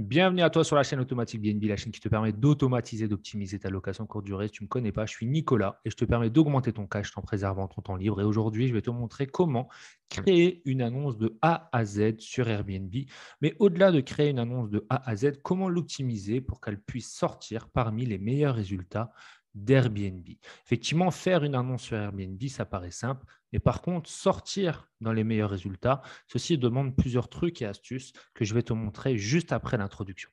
Bienvenue à toi sur la chaîne Automatique BNB, la chaîne qui te permet d'automatiser, d'optimiser ta location courte durée. Si tu ne me connais pas, je suis Nicolas et je te permets d'augmenter ton cash en préservant ton temps libre. Et aujourd'hui, je vais te montrer comment créer une annonce de A à Z sur Airbnb. Mais au-delà de créer une annonce de A à Z, comment l'optimiser pour qu'elle puisse sortir parmi les meilleurs résultats d'Airbnb. Effectivement, faire une annonce sur Airbnb, ça paraît simple. Mais par contre, sortir dans les meilleurs résultats, ceci demande plusieurs trucs et astuces que je vais te montrer juste après l'introduction.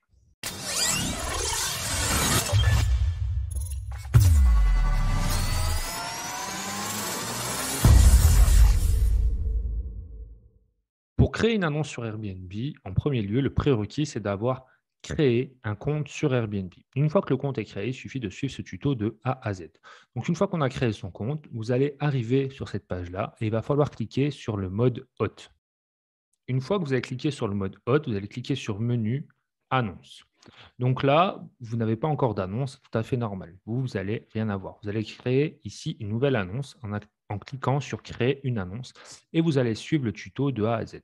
Pour créer une annonce sur Airbnb, en premier lieu, le prérequis, c'est d'avoir créé un compte sur Airbnb. Une fois que le compte est créé, il suffit de suivre ce tuto de A à Z. Donc, une fois qu'on a créé son compte, vous allez arriver sur cette page-là et il va falloir cliquer sur le mode hôte. Une fois que vous avez cliqué sur le mode hôte, vous allez cliquer sur menu annonce. Donc là, vous n'avez pas encore d'annonce, tout à fait normal. Vous allez rien avoir. Vous allez créer ici une nouvelle annonce en cliquant sur créer une annonce et vous allez suivre le tuto de A à Z.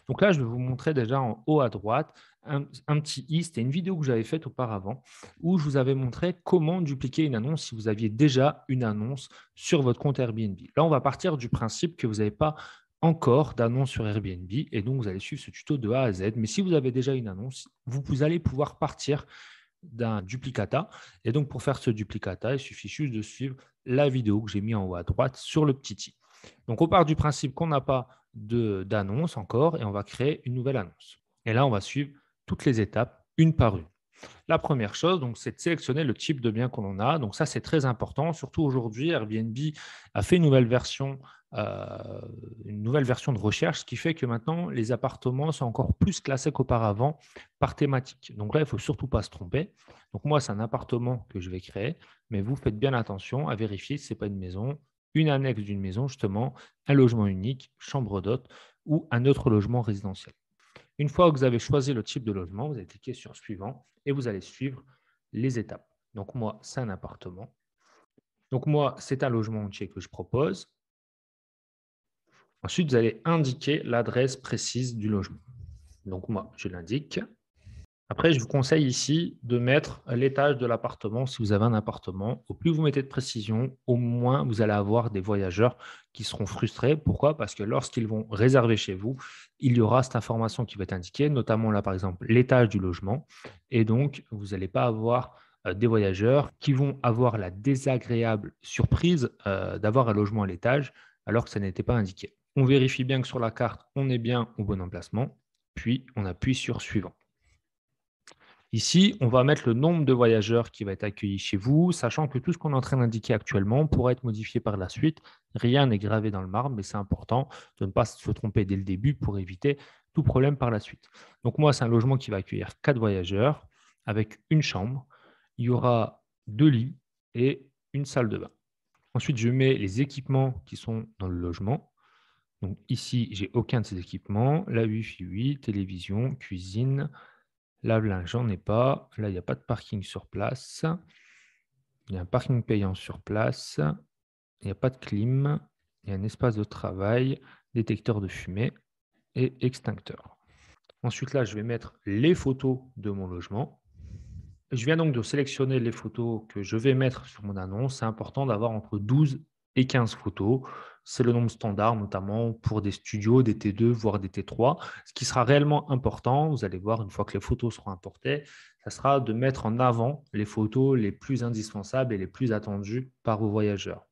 Donc là, je vais vous montrer déjà en haut à droite un petit i. C'était une vidéo que j'avais faite auparavant où je vous avais montré comment dupliquer une annonce si vous aviez déjà une annonce sur votre compte Airbnb. Là, on va partir du principe que vous n'avez pas encore d'annonce sur Airbnb et donc vous allez suivre ce tuto de A à Z. Mais si vous avez déjà une annonce, vous allez pouvoir partir d'un duplicata. Et donc, pour faire ce duplicata, il suffit juste de suivre la vidéo que j'ai mis en haut à droite sur le petit i. Donc, on part du principe qu'on n'a pas d'annonce encore et on va créer une nouvelle annonce. Et là, on va suivre toutes les étapes une par une. La première chose, donc, c'est de sélectionner le type de bien qu'on en a. Donc ça, c'est très important. Surtout aujourd'hui, Airbnb a fait euh, une nouvelle version de recherche, ce qui fait que maintenant, les appartements sont encore plus classés qu'auparavant par thématique. Donc là, il ne faut surtout pas se tromper. Donc moi, c'est un appartement que je vais créer, mais vous faites bien attention à vérifier si ce n'est pas une maison, une annexe d'une maison, justement, un logement unique, chambre d'hôte ou un autre logement résidentiel. Une fois que vous avez choisi le type de logement, vous allez cliquer sur suivant et vous allez suivre les étapes. Donc moi, c'est un appartement. Donc moi, c'est un logement entier que je propose. Ensuite, vous allez indiquer l'adresse précise du logement. Donc moi, je l'indique. Après, je vous conseille ici de mettre l'étage de l'appartement si vous avez un appartement. Au plus vous mettez de précision, au moins vous allez avoir des voyageurs qui seront frustrés. Pourquoi? Parce que lorsqu'ils vont réserver chez vous, il y aura cette information qui va être indiquée, notamment là par exemple l'étage du logement. Et donc, vous n'allez pas avoir des voyageurs qui vont avoir la désagréable surprise d'avoir un logement à l'étage alors que ça n'était pas indiqué. On vérifie bien que sur la carte, on est bien au bon emplacement, puis on appuie sur suivant. Ici, on va mettre le nombre de voyageurs qui va être accueilli chez vous, sachant que tout ce qu'on est en train d'indiquer actuellement pourra être modifié par la suite. Rien n'est gravé dans le marbre, mais c'est important de ne pas se tromper dès le début pour éviter tout problème par la suite. Donc moi, c'est un logement qui va accueillir 4 voyageurs avec une chambre. Il y aura 2 lits et une salle de bain. Ensuite, je mets les équipements qui sont dans le logement. Donc ici, j'ai aucun de ces équipements. La Wi-Fi, oui, télévision, cuisine, lave-linge, j'en ai pas. Là, il n'y a pas de parking sur place. Il y a un parking payant sur place. Il n'y a pas de clim. Il y a un espace de travail, détecteur de fumée et extincteur. Ensuite, là, je vais mettre les photos de mon logement. Je viens donc de sélectionner les photos que je vais mettre sur mon annonce. C'est important d'avoir entre 12 et 15 photos. C'est le nombre standard, notamment pour des studios, des T2, voire des T3. Ce qui sera réellement important, vous allez voir, une fois que les photos seront importées, ça sera de mettre en avant les photos les plus indispensables et les plus attendues par vos voyageurs.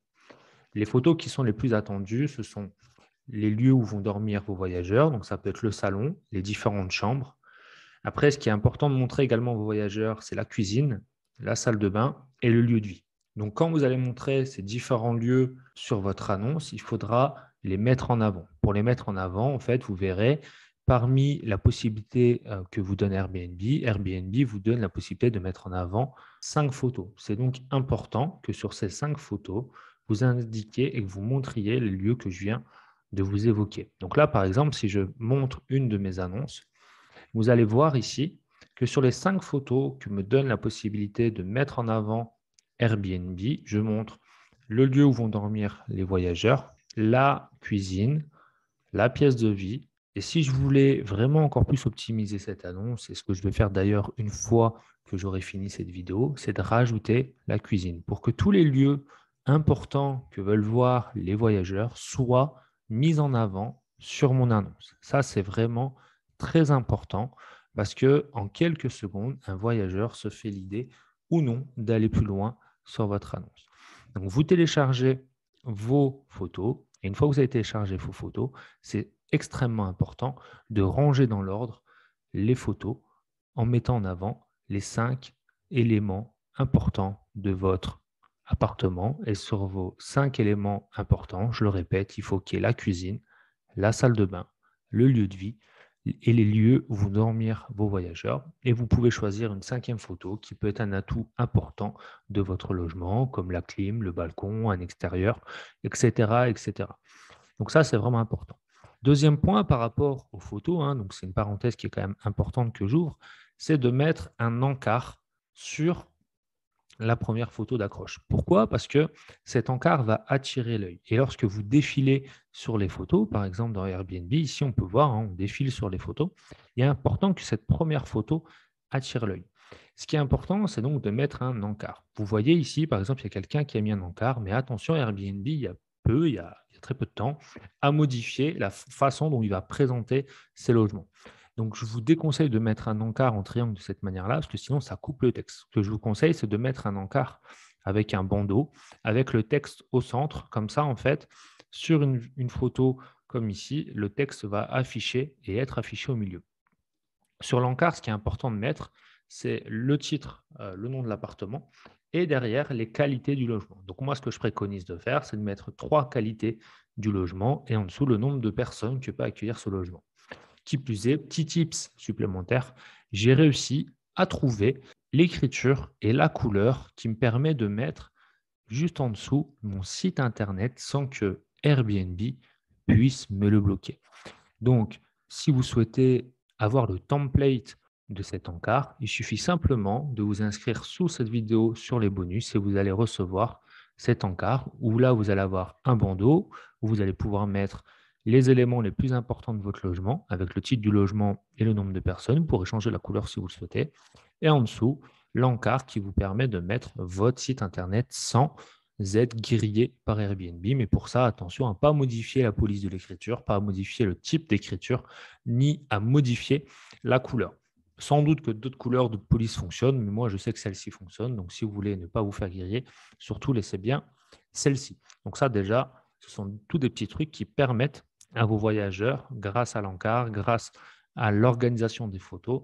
Les photos qui sont les plus attendues, ce sont les lieux où vont dormir vos voyageurs. Donc, ça peut être le salon, les différentes chambres. Après, ce qui est important de montrer également aux voyageurs, c'est la cuisine, la salle de bain et le lieu de vie. Donc, quand vous allez montrer ces différents lieux sur votre annonce, il faudra les mettre en avant. Pour les mettre en avant, en fait, vous verrez, parmi la possibilité que vous donne Airbnb, Airbnb vous donne la possibilité de mettre en avant 5 photos. C'est donc important que sur ces 5 photos, vous indiquiez et que vous montriez les lieux que je viens de vous évoquer. Donc là, par exemple, si je montre une de mes annonces, vous allez voir ici que sur les 5 photos que me donne la possibilité de mettre en avant Airbnb, je montre le lieu où vont dormir les voyageurs, la cuisine, la pièce de vie, Et si je voulais vraiment encore plus optimiser cette annonce, et ce que je vais faire d'ailleurs une fois que j'aurai fini cette vidéo, c'est de rajouter la cuisine pour que tous les lieux importants que veulent voir les voyageurs soient mis en avant sur mon annonce. Ça, c'est vraiment très important parce que en quelques secondes, un voyageur se fait l'idée ou non d'aller plus loin sur votre annonce. Donc, vous téléchargez vos photos et une fois que vous avez téléchargé vos photos, c'est extrêmement important de ranger dans l'ordre les photos en mettant en avant les 5 éléments importants de votre appartement. Et sur vos 5 éléments importants, je le répète, il faut qu'il y ait la cuisine, la salle de bain, le lieu de vie et les lieux où vont dormir vos voyageurs. Et vous pouvez choisir une 5e photo qui peut être un atout important de votre logement, comme la clim, le balcon, un extérieur, etc., etc. Donc ça, c'est vraiment important. Deuxième point par rapport aux photos, hein, donc c'est une parenthèse qui est quand même importante que j'ouvre, c'est de mettre un encart sur la première photo d'accroche. Pourquoi? Parce que cet encart va attirer l'œil. Et lorsque vous défilez sur les photos, par exemple dans Airbnb, ici on peut voir, hein, on défile sur les photos, il est important que cette première photo attire l'œil. Ce qui est important, c'est donc de mettre un encart. Vous voyez ici, par exemple, il y a quelqu'un qui a mis un encart, mais attention, Airbnb, il y a très peu de temps, a modifié la façon dont il va présenter ses logements. Donc, je vous déconseille de mettre un encart en triangle de cette manière-là, parce que sinon, ça coupe le texte. Ce que je vous conseille, c'est de mettre un encart avec un bandeau, avec le texte au centre. Comme ça, en fait, sur une photo comme ici, le texte va afficher et être affiché au milieu. Sur l'encart, ce qui est important de mettre, c'est le titre, le nom de l'appartement et derrière les qualités du logement. Donc moi, ce que je préconise de faire, c'est de mettre 3 qualités du logement et en dessous le nombre de personnes que peut accueillir ce logement. Qui plus est, petit tips supplémentaire, j'ai réussi à trouver l'écriture et la couleur qui me permet de mettre juste en dessous mon site internet sans que Airbnb puisse me le bloquer. Donc, si vous souhaitez avoir le template de cet encart, il suffit simplement de vous inscrire sous cette vidéo sur les bonus et vous allez recevoir cet encart où là, vous allez avoir un bandeau où vous allez pouvoir mettre les éléments les plus importants de votre logement avec le titre du logement et le nombre de personnes. Vous pourrez changer la couleur si vous le souhaitez. Et en dessous, l'encart qui vous permet de mettre votre site internet sans être grillé par Airbnb. Mais pour ça, attention à ne pas modifier la police de l'écriture, pas à modifier le type d'écriture, ni à modifier la couleur. Sans doute que d'autres couleurs de police fonctionnent, mais moi, je sais que celle-ci fonctionne. Donc, si vous voulez ne pas vous faire griller, surtout laissez bien celle-ci. Donc ça, déjà, ce sont tous des petits trucs qui permettent à vos voyageurs, grâce à l'encart, grâce à l'organisation des photos,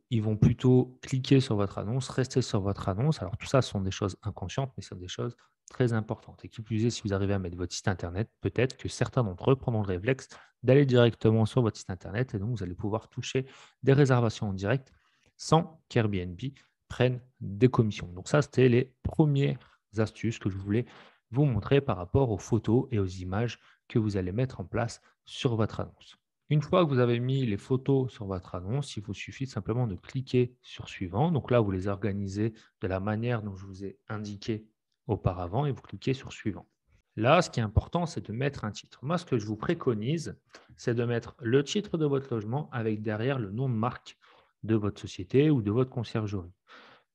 ils vont plutôt cliquer sur votre annonce, rester sur votre annonce. Alors tout ça, ce sont des choses inconscientes, mais ce sont des choses très importantes. Et qui plus est, si vous arrivez à mettre votre site internet, peut-être que certains d'entre eux prendront le réflexe d'aller directement sur votre site internet et donc vous allez pouvoir toucher des réservations en direct sans qu'Airbnb prenne des commissions. Donc ça, c'était les premières astuces que je voulais vous montrer par rapport aux photos et aux images que vous allez mettre en place sur votre annonce. Une fois que vous avez mis les photos sur votre annonce, il vous suffit simplement de cliquer sur suivant. Donc là, vous les organisez de la manière dont je vous ai indiqué auparavant et vous cliquez sur suivant. Là, ce qui est important, c'est de mettre un titre. Moi, ce que je vous préconise, c'est de mettre le titre de votre logement avec derrière le nom de marque de votre société ou de votre conciergerie.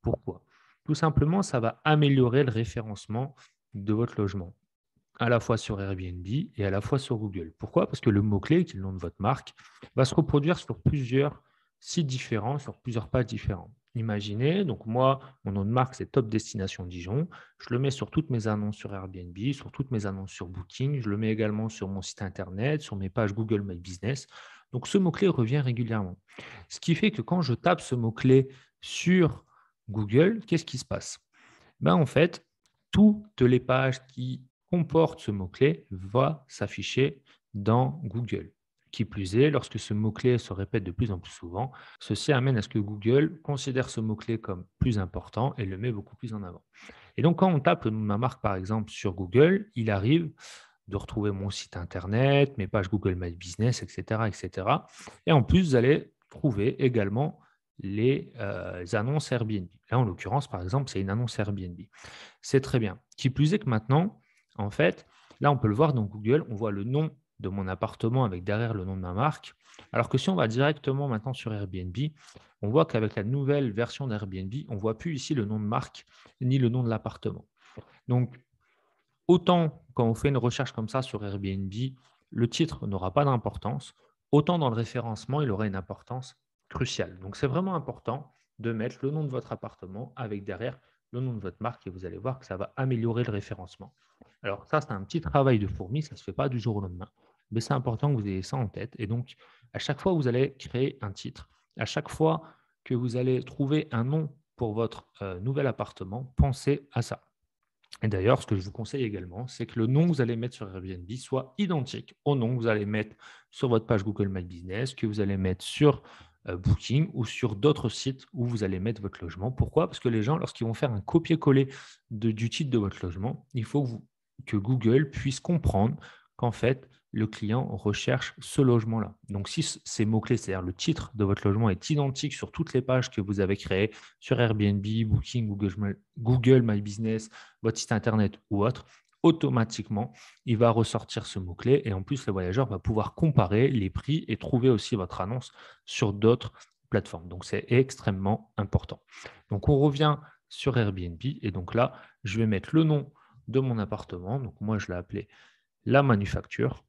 Pourquoi? Tout simplement, ça va améliorer le référencement de votre logement à la fois sur Airbnb et à la fois sur Google. Pourquoi? Parce que le mot-clé, qui est le nom de votre marque, va se reproduire sur plusieurs sites différents, sur plusieurs pages différentes. Imaginez, donc moi, mon nom de marque, c'est Top Destination Dijon. Je le mets sur toutes mes annonces sur Airbnb, sur toutes mes annonces sur Booking. Je le mets également sur mon site Internet, sur mes pages Google My Business. Donc ce mot-clé revient régulièrement. Ce qui fait que quand je tape ce mot-clé sur Google, qu'est-ce qui se passe? En fait, toutes les pages qui comportent ce mot-clé vont s'afficher dans Google. Qui plus est, lorsque ce mot-clé se répète de plus en plus souvent, ceci amène à ce que Google considère ce mot-clé comme plus important et le met beaucoup plus en avant. Et donc, quand on tape le nom de ma marque, par exemple, sur Google, il arrive de retrouver mon site internet, mes pages Google My Business, etc., etc. Et en plus, vous allez trouver également les annonces Airbnb. Là, en l'occurrence, par exemple, c'est une annonce Airbnb. C'est très bien. Qui plus est que maintenant, en fait, là, on peut le voir dans Google, on voit le nom de mon appartement avec derrière le nom de ma marque. Alors que si on va directement maintenant sur Airbnb, on voit qu'avec la nouvelle version d'Airbnb, on ne voit plus ici le nom de marque ni le nom de l'appartement. Donc, autant quand on fait une recherche comme ça sur Airbnb, le titre n'aura pas d'importance, autant dans le référencement, il aura une importance cruciale. Donc, c'est vraiment important de mettre le nom de votre appartement avec derrière le nom de votre marque et vous allez voir que ça va améliorer le référencement. Alors, ça, c'est un petit travail de fourmi, ça ne se fait pas du jour au lendemain, mais c'est important que vous ayez ça en tête. Et donc, à chaque fois que vous allez créer un titre, à chaque fois que vous allez trouver un nom pour votre nouvel appartement, pensez à ça. Et d'ailleurs, ce que je vous conseille également, c'est que le nom que vous allez mettre sur Airbnb soit identique au nom que vous allez mettre sur votre page Google My Business, que vous allez mettre sur Booking ou sur d'autres sites où vous allez mettre votre logement. Pourquoi? Parce que les gens, lorsqu'ils vont faire un copier-coller du titre de votre logement, il faut que Google puisse comprendre qu'en fait, le client recherche ce logement-là. Donc, si ces mots-clés, c'est-à-dire le titre de votre logement, est identique sur toutes les pages que vous avez créées, sur Airbnb, Booking, Google My Business, votre site internet ou autre, automatiquement, il va ressortir ce mot-clé et en plus, le voyageur va pouvoir comparer les prix et trouver aussi votre annonce sur d'autres plateformes. Donc, c'est extrêmement important. Donc, on revient sur Airbnb et donc là, je vais mettre le nom de mon appartement. Donc, moi, je l'ai appelé La Manufacture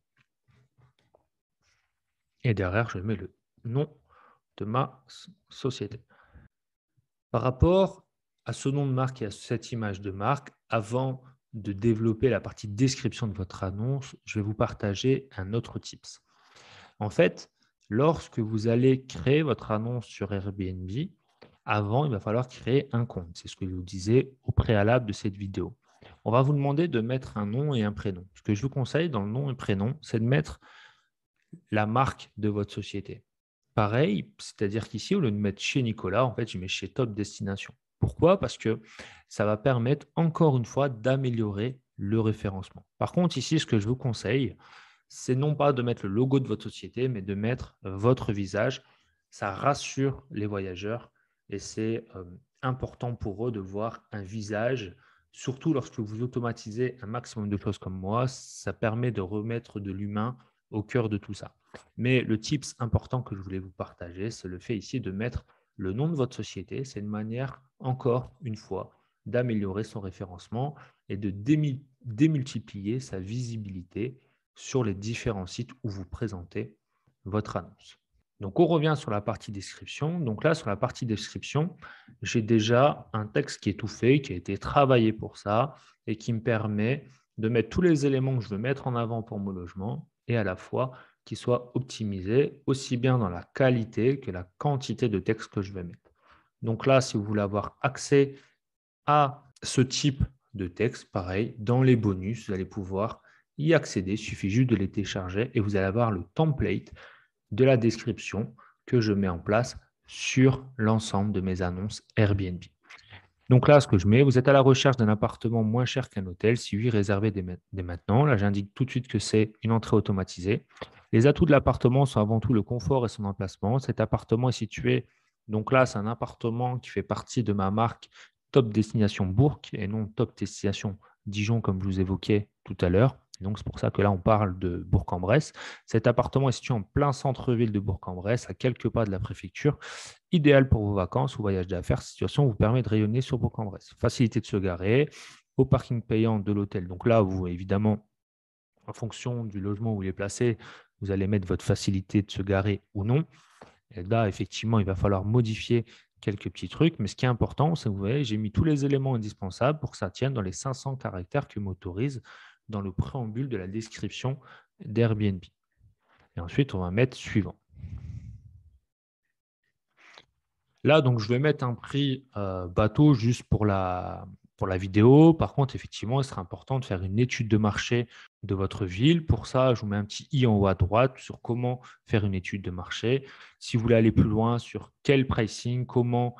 et derrière, je mets le nom de ma société. Par rapport à ce nom de marque et à cette image de marque, avant de développer la partie description de votre annonce, je vais vous partager un autre tips. En fait, lorsque vous allez créer votre annonce sur Airbnb, avant, il va falloir créer un compte. C'est ce que je vous disais au préalable de cette vidéo. On va vous demander de mettre un nom et un prénom. Ce que je vous conseille dans le nom et prénom, c'est de mettre la marque de votre société. Pareil, c'est-à-dire qu'ici, au lieu de mettre chez Nicolas, en fait, je mets chez Top Destination. Pourquoi? Parce que ça va permettre encore une fois d'améliorer le référencement. Par contre, ici, ce que je vous conseille, c'est non pas de mettre le logo de votre société, mais de mettre votre visage. Ça rassure les voyageurs et c'est important pour eux de voir un visage, surtout lorsque vous automatisez un maximum de choses comme moi. Ça permet de remettre de l'humain au cœur de tout ça. Mais le tips important que je voulais vous partager, c'est le fait ici de mettre le nom de votre société. C'est une manière, encore une fois, d'améliorer son référencement et de démultiplier sa visibilité sur les différents sites où vous présentez votre annonce. Donc, on revient sur la partie description. Donc là, sur la partie description, j'ai déjà un texte qui est tout fait, qui a été travaillé pour ça et qui me permet de mettre tous les éléments que je veux mettre en avant pour mon logement et à la fois qui soit optimisé aussi bien dans la qualité que la quantité de texte que je vais mettre. Donc là, si vous voulez avoir accès à ce type de texte, pareil, dans les bonus, vous allez pouvoir y accéder. Il suffit juste de les télécharger et vous allez avoir le template de la description que je mets en place sur l'ensemble de mes annonces Airbnb. Donc là, ce que je mets, vous êtes à la recherche d'un appartement moins cher qu'un hôtel, si oui, réservé dès maintenant. Là, j'indique tout de suite que c'est une entrée automatisée. Les atouts de l'appartement sont avant tout le confort et son emplacement. Cet appartement est situé, donc là, c'est un appartement qui fait partie de ma marque Top Destination Bourg et non Top Destination Dijon, comme je vous évoquais tout à l'heure. Donc, c'est pour ça que là, on parle de Bourg-en-Bresse. Cet appartement est situé en plein centre-ville de Bourg-en-Bresse, à quelques pas de la préfecture. Idéal pour vos vacances ou voyages d'affaires. Cette situation vous permet de rayonner sur Bourg-en-Bresse. Facilité de se garer au parking payant de l'hôtel. Donc là, vous, évidemment, en fonction du logement où il est placé, vous allez mettre votre facilité de se garer ou non. Et là, effectivement, il va falloir modifier quelques petits trucs. Mais ce qui est important, c'est que vous voyez, j'ai mis tous les éléments indispensables pour que ça tienne dans les 500 caractères que m'autorise dans le préambule de la description d'Airbnb. Et ensuite, on va mettre suivant. Là, donc, je vais mettre un prix bateau juste pour la vidéo. Par contre, effectivement, il sera important de faire une étude de marché de votre ville. Pour ça, je vous mets un petit i en haut à droite sur comment faire une étude de marché. Si vous voulez aller plus loin sur quel pricing, comment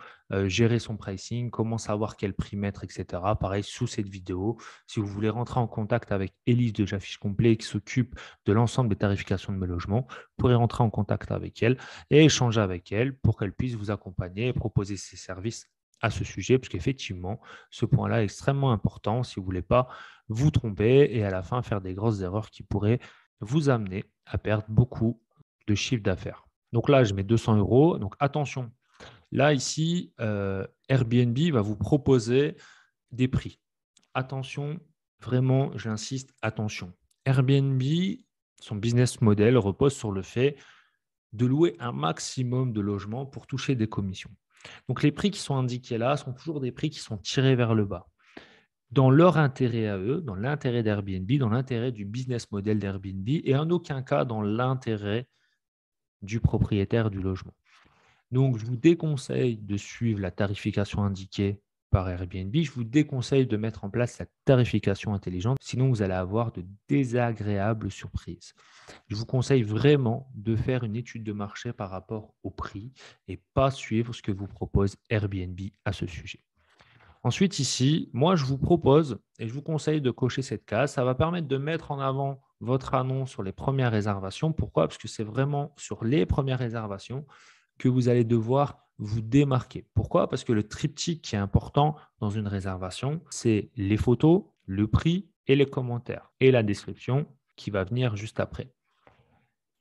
gérer son pricing, comment savoir quel prix mettre, etc. Pareil, sous cette vidéo. Si vous voulez rentrer en contact avec Élise de J'affiche Complet qui s'occupe de l'ensemble des tarifications de mes logements, vous pourrez rentrer en contact avec elle et échanger avec elle pour qu'elle puisse vous accompagner et proposer ses services à ce sujet, parce qu'effectivement, ce point-là est extrêmement important si vous ne voulez pas vous tromper et à la fin faire des grosses erreurs qui pourraient vous amener à perdre beaucoup de chiffre d'affaires. Donc là, je mets 200 euros. Donc attention, là, ici, Airbnb va vous proposer des prix. Attention, vraiment, j'insiste, attention. Airbnb, son business model repose sur le fait de louer un maximum de logements pour toucher des commissions. Donc les prix qui sont indiqués là sont toujours des prix qui sont tirés vers le bas. Dans leur intérêt à eux, dans l'intérêt d'Airbnb, dans l'intérêt du business model d'Airbnb et en aucun cas dans l'intérêt du propriétaire du logement. Donc, je vous déconseille de suivre la tarification indiquée par Airbnb. Je vous déconseille de mettre en place la tarification intelligente, sinon vous allez avoir de désagréables surprises. Je vous conseille vraiment de faire une étude de marché par rapport au prix et pas suivre ce que vous propose Airbnb à ce sujet. Ensuite, ici, moi, je vous propose et je vous conseille de cocher cette case. Ça va permettre de mettre en avant votre annonce sur les premières réservations. Pourquoi? Parce que c'est vraiment sur les premières réservations que vous allez devoir vous démarquer. Pourquoi? Parce que le triptyque qui est important dans une réservation, c'est les photos, le prix et les commentaires et la description qui va venir juste après.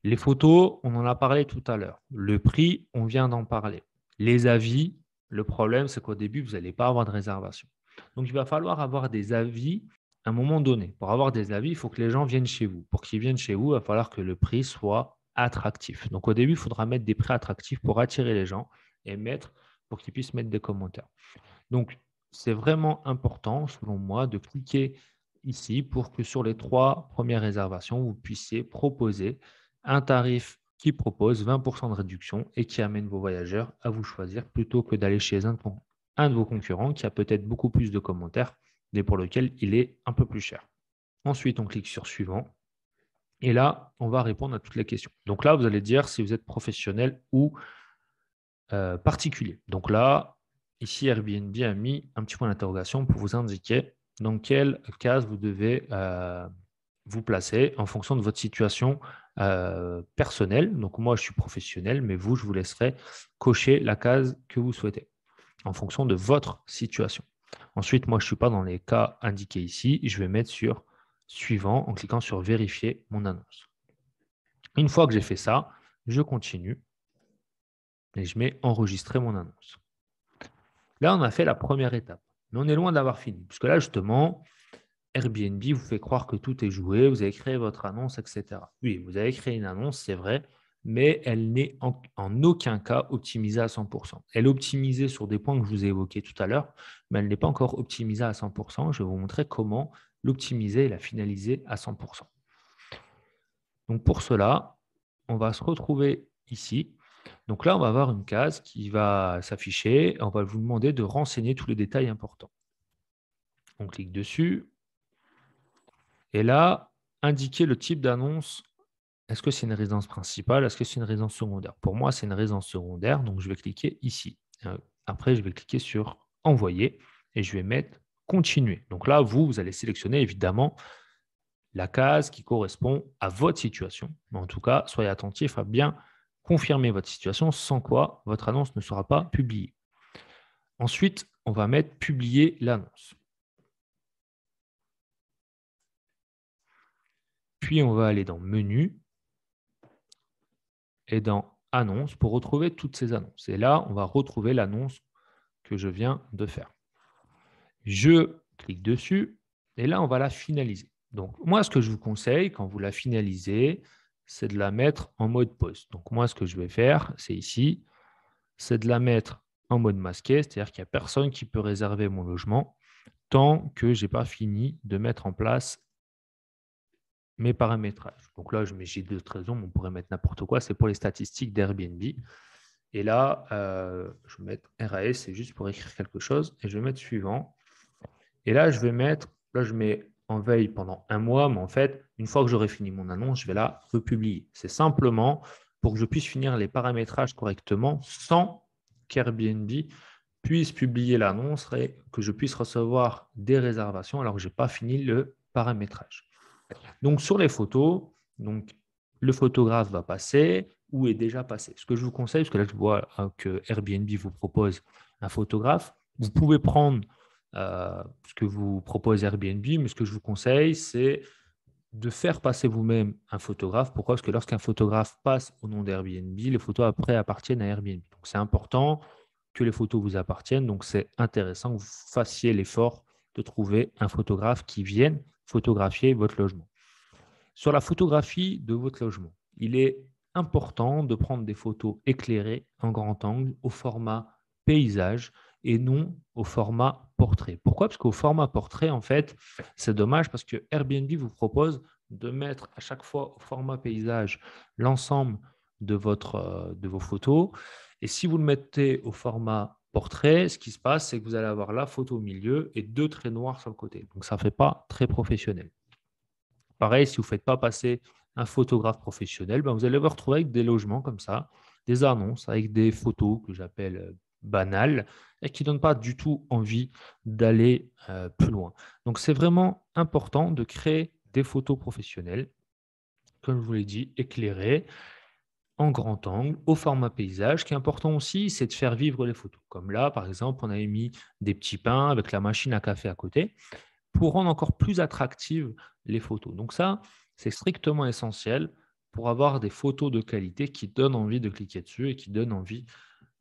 Les photos, on en a parlé tout à l'heure. Le prix, on vient d'en parler. Les avis, le problème, c'est qu'au début, vous n'allez pas avoir de réservation. Donc, il va falloir avoir des avis à un moment donné. Pour avoir des avis, il faut que les gens viennent chez vous. Pour qu'ils viennent chez vous, il va falloir que le prix soit attractif. Donc, au début, il faudra mettre des prix attractifs pour attirer les gens et mettre pour qu'ils puissent mettre des commentaires. Donc, c'est vraiment important, selon moi, de cliquer ici pour que sur les 3 premières réservations, vous puissiez proposer un tarif qui propose 20% de réduction et qui amène vos voyageurs à vous choisir plutôt que d'aller chez un de vos concurrents qui a peut-être beaucoup plus de commentaires, mais pour lequel il est un peu plus cher. Ensuite, on clique sur suivant. Et là, on va répondre à toutes les questions. Donc là, vous allez dire si vous êtes professionnel ou particulier. Donc là, ici, Airbnb a mis un petit point d'interrogation pour vous indiquer dans quelle case vous devez vous placer en fonction de votre situation personnelle. Donc moi, je suis professionnel, mais vous, je vous laisserai cocher la case que vous souhaitez en fonction de votre situation. Ensuite, moi, je ne suis pas dans les cas indiqués ici. Je vais mettre sur suivant en cliquant sur vérifier mon annonce. Une fois que j'ai fait ça, je continue et je mets enregistrer mon annonce. Là, on a fait la première étape, mais on est loin d'avoir fini. Parce que là, justement, Airbnb vous fait croire que tout est joué, vous avez créé votre annonce, etc. Oui, vous avez créé une annonce, c'est vrai, mais elle n'est en aucun cas optimisée à 100%. Elle est optimisée sur des points que je vous ai évoqués tout à l'heure, mais elle n'est pas encore optimisée à 100%. Je vais vous montrer comment l'optimiser et la finaliser à 100%. Donc pour cela, on va se retrouver ici. Donc là, on va avoir une case qui va s'afficher. On va vous demander de renseigner tous les détails importants. On clique dessus. Et là, indiquer le type d'annonce. Est-ce que c'est une résidence principale? Est-ce que c'est une résidence secondaire? Pour moi, c'est une résidence secondaire. Donc, je vais cliquer ici. Après, je vais cliquer sur envoyer et je vais mettre continuer. Donc là, vous allez sélectionner évidemment la case qui correspond à votre situation. Mais en tout cas, soyez attentif à bien confirmer votre situation, sans quoi votre annonce ne sera pas publiée. Ensuite, on va mettre publier l'annonce. Puis, on va aller dans menu et dans annonce pour retrouver toutes ces annonces. Et là, on va retrouver l'annonce que je viens de faire. Je clique dessus et là, on va la finaliser. Donc, moi, ce que je vous conseille quand vous la finalisez, c'est de la mettre en mode post. Donc, moi, ce que je vais faire, c'est ici, c'est de la mettre en mode masqué, c'est-à-dire qu'il n'y a personne qui peut réserver mon logement tant que je n'ai pas fini de mettre en place mes paramétrages. Donc là, j'ai d'autres raisons, mais on pourrait mettre n'importe quoi. C'est pour les statistiques d'Airbnb. Et là, je vais mettre RAS, c'est juste pour écrire quelque chose. Et je vais mettre suivant. Et là, je mets en veille pendant un mois, mais en fait, une fois que j'aurai fini mon annonce, je vais la republier. C'est simplement pour que je puisse finir les paramétrages correctement sans qu'Airbnb puisse publier l'annonce et que je puisse recevoir des réservations alors que je n'ai pas fini le paramétrage. Donc, sur les photos, donc, le photographe va passer ou est déjà passé. Ce que je vous conseille, parce que là, je vois que Airbnb vous propose un photographe, vous pouvez prendre ce que vous propose Airbnb, mais ce que je vous conseille, c'est de faire passer vous-même un photographe. Pourquoi? Parce que lorsqu'un photographe passe au nom d'Airbnb, les photos après appartiennent à Airbnb. Donc, c'est important que les photos vous appartiennent. Donc, c'est intéressant que vous fassiez l'effort de trouver un photographe qui vienne photographier votre logement. Sur la photographie de votre logement, il est important de prendre des photos éclairées en grand angle au format paysage et non au format portrait. Pourquoi? Parce qu'au format portrait, en fait, c'est dommage parce que Airbnb vous propose de mettre à chaque fois au format paysage l'ensemble de vos photos. Et si vous le mettez au format portrait, ce qui se passe, c'est que vous allez avoir la photo au milieu et deux traits noirs sur le côté. Donc, ça ne fait pas très professionnel. Pareil, si vous ne faites pas passer un photographe professionnel, ben, vous allez vous retrouver avec des logements comme ça, des annonces avec des photos que j'appelle banales et qui ne donnent pas du tout envie d'aller plus loin. Donc, c'est vraiment important de créer des photos professionnelles, comme je vous l'ai dit, éclairées, en grand angle, au format paysage. Ce qui est important aussi, c'est de faire vivre les photos. Comme là, par exemple, on avait mis des petits pains avec la machine à café à côté pour rendre encore plus attractives les photos. Donc ça, c'est strictement essentiel pour avoir des photos de qualité qui donnent envie de cliquer dessus et qui donnent envie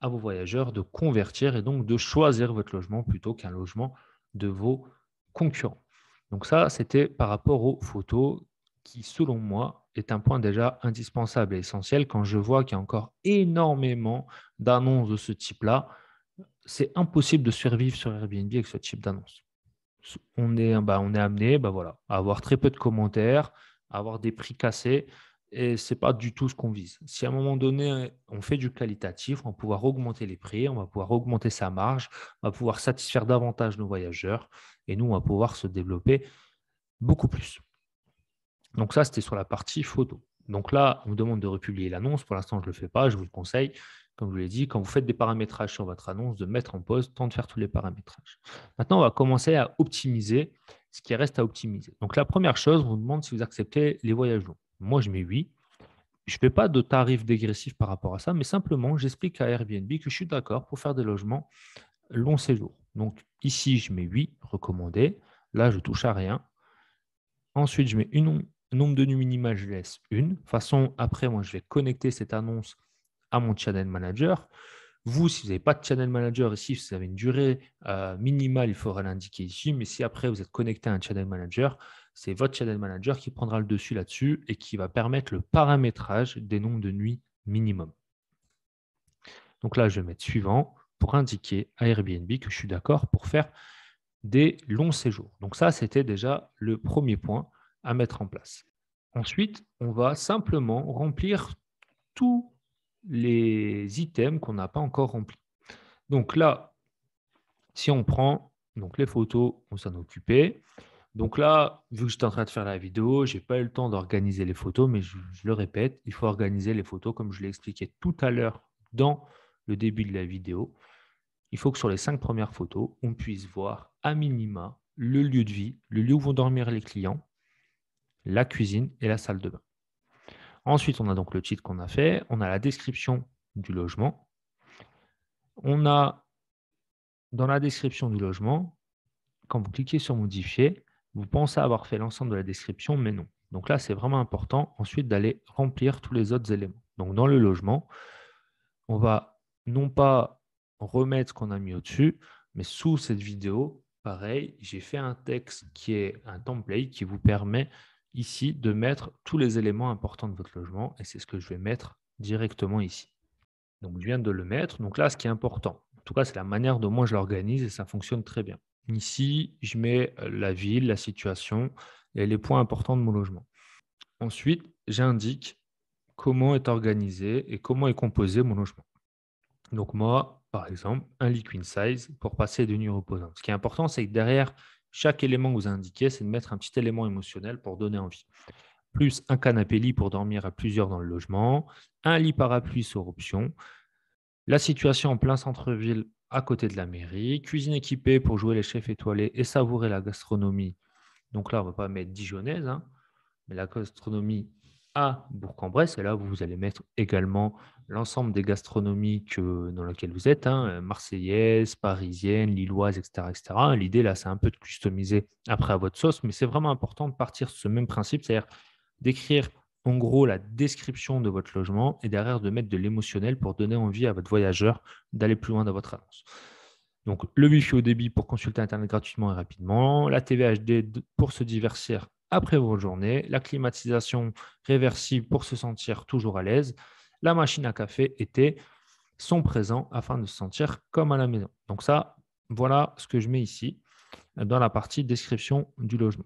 à vos voyageurs de convertir et donc de choisir votre logement plutôt qu'un logement de vos concurrents. Donc ça, c'était par rapport aux photos qui, selon moi, est un point déjà indispensable et essentiel quand je vois qu'il y a encore énormément d'annonces de ce type-là. C'est impossible de survivre sur Airbnb avec ce type d'annonce. On est amené, voilà, à avoir très peu de commentaires, à avoir des prix cassés et c'est pas du tout ce qu'on vise. Si à un moment donné, on fait du qualitatif, on va pouvoir augmenter les prix, on va pouvoir augmenter sa marge, on va pouvoir satisfaire davantage nos voyageurs et nous, on va pouvoir se développer beaucoup plus. Donc ça, c'était sur la partie photo. Donc là, on me demande de republier l'annonce. Pour l'instant, je ne le fais pas. Je vous le conseille, comme je vous l'ai dit, quand vous faites des paramétrages sur votre annonce, de mettre en pause, temps de faire tous les paramétrages. Maintenant, on va commencer à optimiser ce qui reste à optimiser. Donc la première chose, on vous demande si vous acceptez les voyages longs. Moi, je mets oui. Je ne fais pas de tarif dégressif par rapport à ça, mais simplement, j'explique à Airbnb que je suis d'accord pour faire des logements long séjour. Donc ici, je mets oui, recommandé. Là, je ne touche à rien. Ensuite, je mets nombre de nuits minimales, je laisse une. De toute façon, après, moi, je vais connecter cette annonce à mon channel manager. Vous, si vous n'avez pas de channel manager ici, si vous avez une durée minimale, il faudra l'indiquer ici. Mais si après, vous êtes connecté à un channel manager, c'est votre channel manager qui prendra le dessus là-dessus et qui va permettre le paramétrage des nombres de nuits minimum. Donc là, je vais mettre suivant pour indiquer à Airbnb que je suis d'accord pour faire des longs séjours. Donc ça, c'était déjà le premier point à mettre en place. Ensuite, on va simplement remplir tous les items qu'on n'a pas encore remplis. Donc là, si on prend donc les photos, on s'en occupait. Donc là, vu que j'étais en train de faire la vidéo, je n'ai pas eu le temps d'organiser les photos, mais je le répète, il faut organiser les photos comme je l'ai expliqué tout à l'heure dans le début de la vidéo. Il faut que sur les 5 premières photos, on puisse voir à minima le lieu de vie, le lieu où vont dormir les clients, la cuisine et la salle de bain. Ensuite, on a donc le titre qu'on a fait, on a la description du logement. On a dans la description du logement, quand vous cliquez sur modifier, vous pensez avoir fait l'ensemble de la description, mais non. Donc là, c'est vraiment important ensuite d'aller remplir tous les autres éléments. Donc dans le logement, on va non pas remettre ce qu'on a mis au-dessus, mais sous cette vidéo, pareil, j'ai fait un texte qui est un template qui vous permet ici de mettre tous les éléments importants de votre logement et c'est ce que je vais mettre directement ici. Donc, je viens de le mettre. Donc là, ce qui est important, en tout cas, c'est la manière dont moi je l'organise et ça fonctionne très bien. Ici, je mets la ville, la situation et les points importants de mon logement. Ensuite, j'indique comment est organisé et comment est composé mon logement. Donc moi, par exemple, un lit queen size pour passer de nuit reposante. Ce qui est important, c'est que derrière chaque élément que vous indiquez, c'est de mettre un petit élément émotionnel pour donner envie. Plus un canapé lit pour dormir à plusieurs dans le logement, un lit parapluie sur option, la situation en plein centre-ville à côté de la mairie, cuisine équipée pour jouer les chefs étoilés et savourer la gastronomie. Donc là, on ne va pas mettre dijonnaise, mais la gastronomie à Bourg-en-Bresse. Et là, vous allez mettre également l'ensemble des gastronomies dans lesquelles vous êtes, hein, marseillaise, parisienne, lilloise, etc., etc. L'idée, là, c'est un peu de customiser après à votre sauce, mais c'est vraiment important de partir sur ce même principe, c'est-à-dire d'écrire en gros la description de votre logement et derrière de mettre de l'émotionnel pour donner envie à votre voyageur d'aller plus loin dans votre annonce. Donc, le Wi-Fi au débit pour consulter Internet gratuitement et rapidement, la TV HD pour se divertir après vos journées, la climatisation réversible pour se sentir toujours à l'aise, la machine à café et thé sont présents afin de se sentir comme à la maison. Donc ça, voilà ce que je mets ici dans la partie description du logement.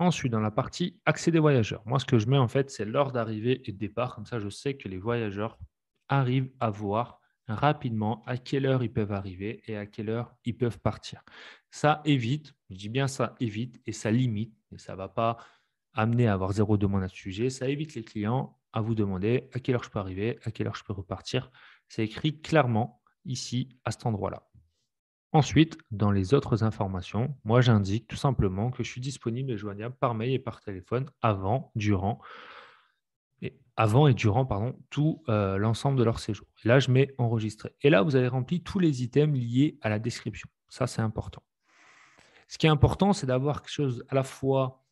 Ensuite, dans la partie accès des voyageurs, moi, ce que je mets en fait, c'est l'heure d'arrivée et de départ. Comme ça, je sais que les voyageurs arrivent à voir rapidement à quelle heure ils peuvent arriver et à quelle heure ils peuvent partir. Ça évite, je dis bien ça évite et ça limite, et ça ne va pas amener à avoir zéro demande à ce sujet, ça évite les clients à vous demander à quelle heure je peux arriver, à quelle heure je peux repartir. C'est écrit clairement ici, à cet endroit-là. Ensuite, dans les autres informations, moi j'indique tout simplement que je suis disponible et joignable par mail et par téléphone avant et durant pardon, tout l'ensemble de leur séjour. Et là, je mets enregistrer. Et là, vous avez rempli tous les items liés à la description. Ça, c'est important. Ce qui est important, c'est d'avoir quelque chose à la fois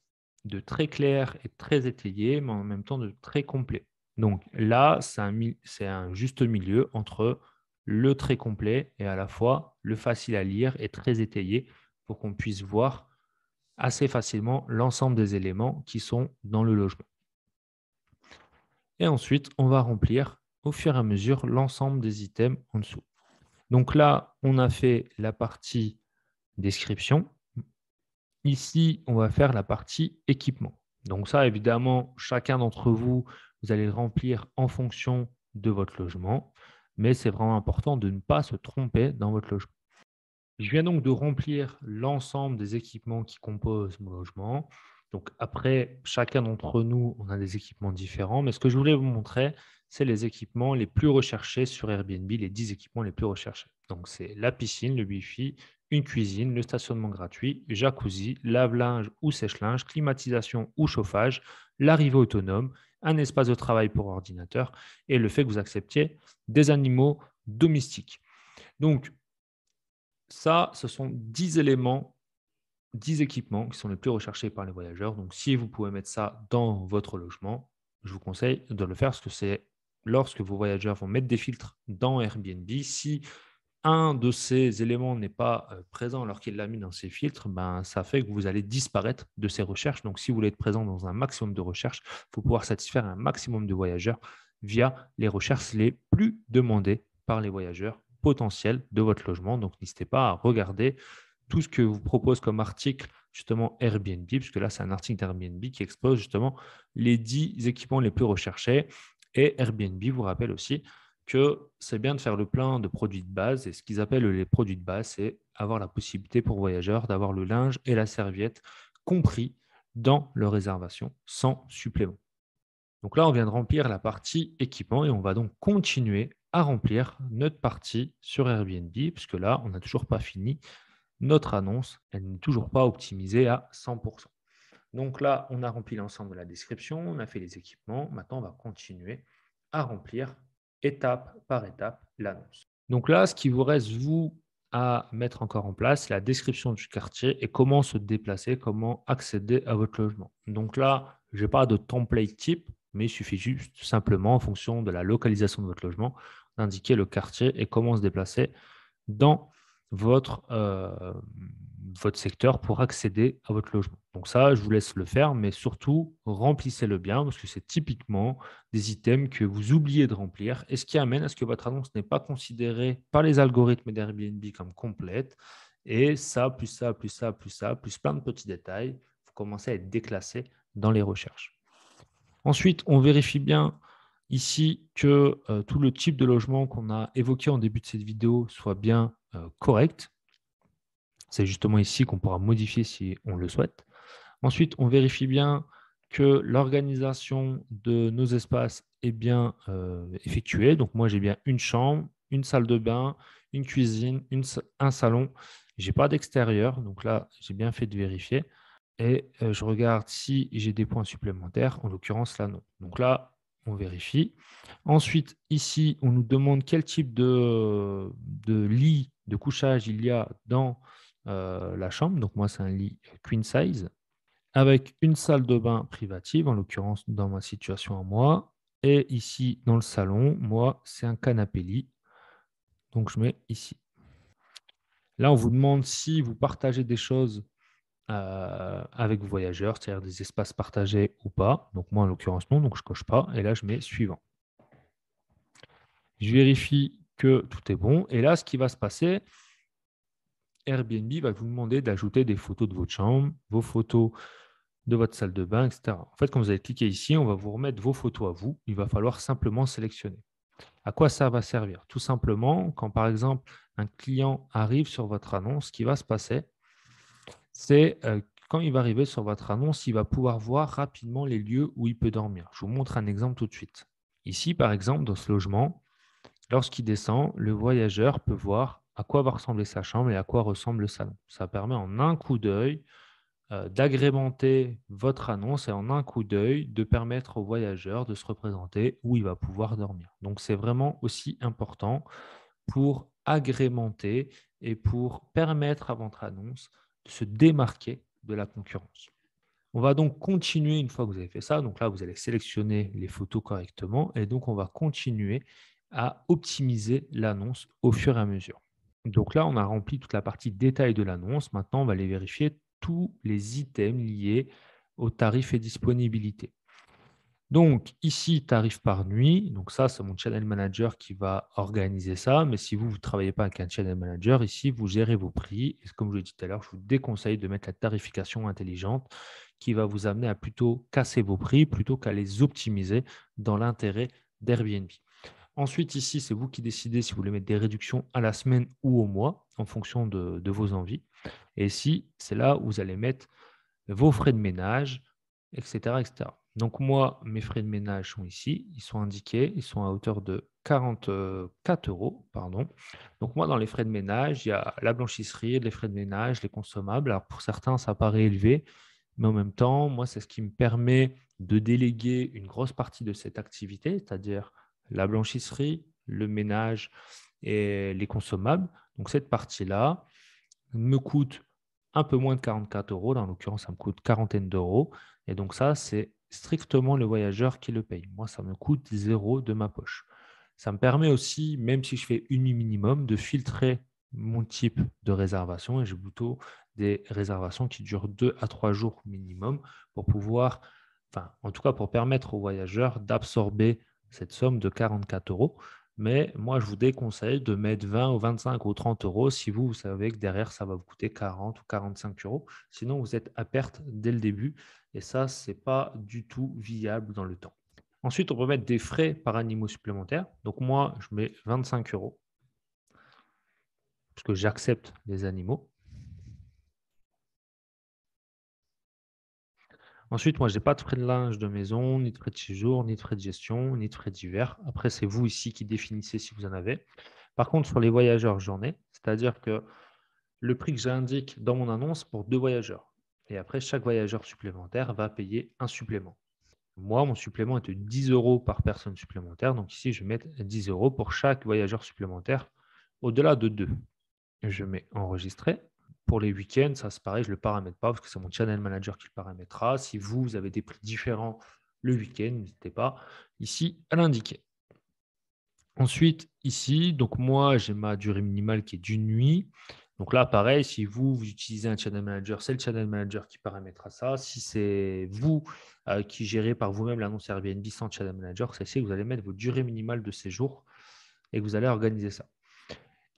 de très clair et très étayé, mais en même temps de très complet. Donc là, c'est un juste milieu entre le très complet et à la fois le facile à lire et très étayé pour qu'on puisse voir assez facilement l'ensemble des éléments qui sont dans le logement. Et ensuite, on va remplir au fur et à mesure l'ensemble des items en dessous. Donc là, on a fait la partie description. Ici, on va faire la partie équipement. Donc ça, évidemment, chacun d'entre vous, vous allez le remplir en fonction de votre logement, mais c'est vraiment important de ne pas se tromper dans votre logement. Je viens donc de remplir l'ensemble des équipements qui composent mon logement. Donc après, chacun d'entre nous, on a des équipements différents, mais ce que je voulais vous montrer, c'est les équipements les plus recherchés sur Airbnb, les 10 équipements les plus recherchés. Donc c'est la piscine, le Wi-Fi, une cuisine, le stationnement gratuit, jacuzzi, lave-linge ou sèche-linge, climatisation ou chauffage, l'arrivée autonome, un espace de travail pour ordinateur et le fait que vous acceptiez des animaux domestiques. Donc, ça, ce sont 10 éléments, 10 équipements qui sont les plus recherchés par les voyageurs. Donc, si vous pouvez mettre ça dans votre logement, je vous conseille de le faire parce que c'est lorsque vos voyageurs vont mettre des filtres dans Airbnb, si un de ces éléments n'est pas présent alors qu'il l'a mis dans ses filtres, ben, ça fait que vous allez disparaître de ces recherches. Donc, si vous voulez être présent dans un maximum de recherches, il faut pouvoir satisfaire un maximum de voyageurs via les recherches les plus demandées par les voyageurs potentiels de votre logement. Donc, n'hésitez pas à regarder tout ce que vous propose comme article justement Airbnb, puisque là, c'est un article d'Airbnb qui expose justement les 10 équipements les plus recherchés. Et Airbnb vous rappelle aussi que c'est bien de faire le plein de produits de base. Et ce qu'ils appellent les produits de base, c'est avoir la possibilité pour voyageurs d'avoir le linge et la serviette compris dans leur réservation sans supplément. Donc là, on vient de remplir la partie équipement et on va donc continuer à remplir notre partie sur Airbnb, puisque là, on n'a toujours pas fini. Notre annonce, elle n'est toujours pas optimisée à 100%. Donc là, on a rempli l'ensemble de la description, on a fait les équipements. Maintenant, on va continuer à remplir étape par étape l'annonce. Donc là, ce qui vous reste, vous, à mettre encore en place, c'est la description du quartier et comment se déplacer, comment accéder à votre logement. Donc là, je n'ai pas de template type, mais il suffit juste simplement, en fonction de la localisation de votre logement, d'indiquer le quartier et comment se déplacer dans votre secteur pour accéder à votre logement. Donc ça, je vous laisse le faire, mais surtout, remplissez-le bien parce que c'est typiquement des items que vous oubliez de remplir et ce qui amène à ce que votre annonce n'est pas considérée par les algorithmes d'Airbnb comme complète. Et ça, plus ça, plus ça, plus ça, plus plein de petits détails, vous commencez à être déclassé dans les recherches. Ensuite, on vérifie bien ici que tout le type de logement qu'on a évoqué en début de cette vidéo soit bien correct. C'est justement ici qu'on pourra modifier si on le souhaite. Ensuite, on vérifie bien que l'organisation de nos espaces est bien effectuée. Donc moi, j'ai bien une chambre, une salle de bain, une cuisine, un salon. Je n'ai pas d'extérieur. Donc là, j'ai bien fait de vérifier. Et je regarde si j'ai des points supplémentaires. En l'occurrence, là, non. Donc là, on vérifie. Ensuite, ici, on nous demande quel type de lit, de couchage il y a dans la chambre. Donc, moi, c'est un lit queen size avec une salle de bain privative, en l'occurrence dans ma situation à moi. Et ici, dans le salon, moi, c'est un canapé lit. Donc, je mets ici. Là, on vous demande si vous partagez des choses avec vos voyageurs, c'est-à-dire des espaces partagés ou pas. Donc, moi, en l'occurrence, non, donc je coche pas. Et là, je mets suivant. Je vérifie que tout est bon. Et là, ce qui va se passer, Airbnb va vous demander d'ajouter des photos de votre chambre, vos photos de votre salle de bain, etc. En fait, quand vous allez cliquer ici, on va vous remettre vos photos à vous. Il va falloir simplement sélectionner. À quoi ça va servir? Tout simplement, quand par exemple un client arrive sur votre annonce, ce qui va se passer, c'est quand il va arriver sur votre annonce, il va pouvoir voir rapidement les lieux où il peut dormir. Je vous montre un exemple tout de suite. Ici, par exemple, dans ce logement, lorsqu'il descend, le voyageur peut voir à quoi va ressembler sa chambre et à quoi ressemble le salon. Ça permet en un coup d'œil d'agrémenter votre annonce et en un coup d'œil de permettre au voyageur de se représenter où il va pouvoir dormir. Donc, c'est vraiment aussi important pour agrémenter et pour permettre à votre annonce de se démarquer de la concurrence. On va donc continuer une fois que vous avez fait ça. Donc là, vous allez sélectionner les photos correctement et donc on va continuer à optimiser l'annonce au fur et à mesure. Donc là, on a rempli toute la partie détail de l'annonce. Maintenant, on va aller vérifier tous les items liés aux tarifs et disponibilité. Donc ici, tarif par nuit. Donc ça, c'est mon channel manager qui va organiser ça. Mais si vous ne travaillez pas avec un channel manager, ici, vous gérez vos prix. Et comme je l'ai dit tout à l'heure, je vous déconseille de mettre la tarification intelligente qui va vous amener à plutôt casser vos prix plutôt qu'à les optimiser dans l'intérêt d'Airbnb. Ensuite, ici, c'est vous qui décidez si vous voulez mettre des réductions à la semaine ou au mois en fonction de vos envies. Et ici, c'est là où vous allez mettre vos frais de ménage, etc., etc. Donc moi, mes frais de ménage sont ici, ils sont indiqués, ils sont à hauteur de 44 euros. Pardon. Donc moi, dans les frais de ménage, il y a la blanchisserie, les frais de ménage, les consommables. Alors pour certains, ça paraît élevé, mais en même temps, moi, c'est ce qui me permet de déléguer une grosse partie de cette activité, c'est-à-dire la blanchisserie, le ménage et les consommables. Donc cette partie-là me coûte un peu moins de 44 euros. Là, en l'occurrence, ça me coûte quarantaine d'euros. Et donc ça, c'est strictement le voyageur qui le paye. Moi, ça me coûte 0 de ma poche. Ça me permet aussi, même si je fais une nuit minimum, de filtrer mon type de réservation. Et j'ai plutôt des réservations qui durent 2 à 3 jours minimum pour pouvoir, enfin, en tout cas, pour permettre aux voyageurs d'absorber cette somme de 44 euros. Mais moi, je vous déconseille de mettre 20 ou 25 ou 30 euros si vous savez que derrière, ça va vous coûter 40 ou 45 euros. Sinon, vous êtes à perte dès le début. Et ça, ce n'est pas du tout viable dans le temps. Ensuite, on peut mettre des frais par animaux supplémentaires. Donc moi, je mets 25 euros parce que j'accepte les animaux. Ensuite, moi, je n'ai pas de frais de linge de maison, ni de frais de séjour, ni de frais de gestion, ni de frais divers. Après, c'est vous ici qui définissez si vous en avez. Par contre, sur les voyageurs, j'en ai. C'est-à-dire que le prix que j'indique dans mon annonce pour 2 voyageurs. Et après, chaque voyageur supplémentaire va payer un supplément. Moi, mon supplément est de 10 euros par personne supplémentaire. Donc ici, je vais mettre 10 euros pour chaque voyageur supplémentaire au-delà de 2. Je mets enregistrer. Pour les week-ends, ça c'est pareil, je ne le paramètre pas parce que c'est mon channel manager qui le paramétrera. Si vous avez des prix différents le week-end, n'hésitez pas ici à l'indiquer. Ensuite, ici, donc moi, j'ai ma durée minimale qui est d'une nuit. Donc là, pareil, si vous utilisez un channel manager, c'est le channel manager qui paramétrera ça. Si c'est vous qui gérez par vous-même l'annonce Airbnb sans channel manager, c'est ici que vous allez mettre votre durée minimale de séjour et que vous allez organiser ça.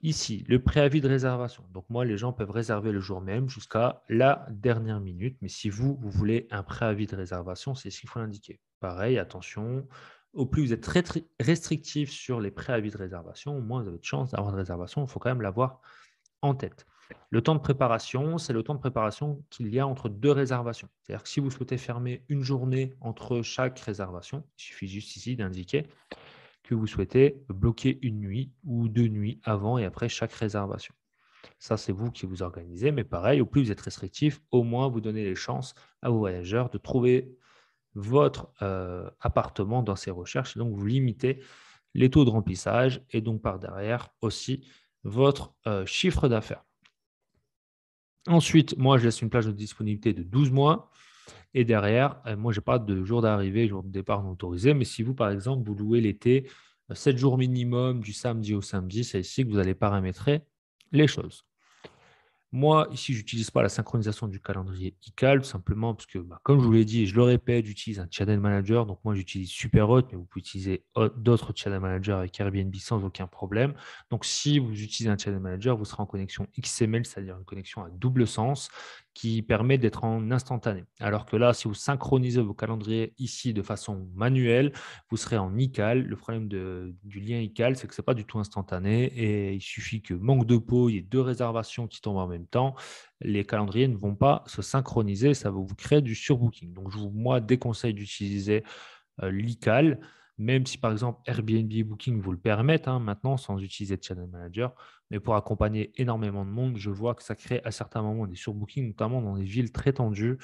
Ici, le préavis de réservation. Donc moi, les gens peuvent réserver le jour même jusqu'à la dernière minute. Mais si vous voulez un préavis de réservation, c'est ce qu'il faut l'indiquer. Pareil, attention, au plus vous êtes très restrictif sur les préavis de réservation, au moins vous avez de chance d'avoir une réservation. Il faut quand même l'avoir en tête. Le temps de préparation, c'est le temps de préparation qu'il y a entre 2 réservations. C'est-à-dire que si vous souhaitez fermer une journée entre chaque réservation, il suffit juste ici d'indiquer que vous souhaitez bloquer une nuit ou 2 nuits avant et après chaque réservation. Ça, c'est vous qui vous organisez, mais pareil, au plus vous êtes restrictif, au moins vous donnez les chances à vos voyageurs de trouver votre appartement dans ces recherches. Donc, vous limitez les taux de remplissage et donc par derrière aussi votre chiffre d'affaires. Ensuite, moi, je laisse une plage de disponibilité de 12 mois. Et derrière, moi, je n'ai pas de jour d'arrivée, jour de départ non autorisé. Mais si vous, par exemple, vous louez l'été, 7 jours minimum du samedi au samedi, c'est ici que vous allez paramétrer les choses. Moi, ici, je n'utilise pas la synchronisation du calendrier iCal, tout simplement parce que, comme je vous l'ai dit et je le répète, j'utilise un channel manager. Donc, moi, j'utilise Superhot, mais vous pouvez utiliser d'autres channel managers avec Airbnb sans aucun problème. Donc, si vous utilisez un channel manager, vous serez en connexion XML, c'est-à-dire une connexion à double sens qui permet d'être en instantané. Alors que là, si vous synchronisez vos calendriers ici de façon manuelle, vous serez en iCal. Le problème du lien iCal, c'est que ce n'est pas du tout instantané et il suffit que manque de peau, il y ait 2 réservations qui tombent en même temps. Les calendriers ne vont pas se synchroniser, ça va vous créer du surbooking. Donc, je vous moi, déconseille d'utiliser l'iCal, même si par exemple Airbnb et Booking vous le permettent maintenant sans utiliser de Channel Manager. Mais pour accompagner énormément de monde, je vois que ça crée à certains moments des surbookings, notamment dans des villes très tendues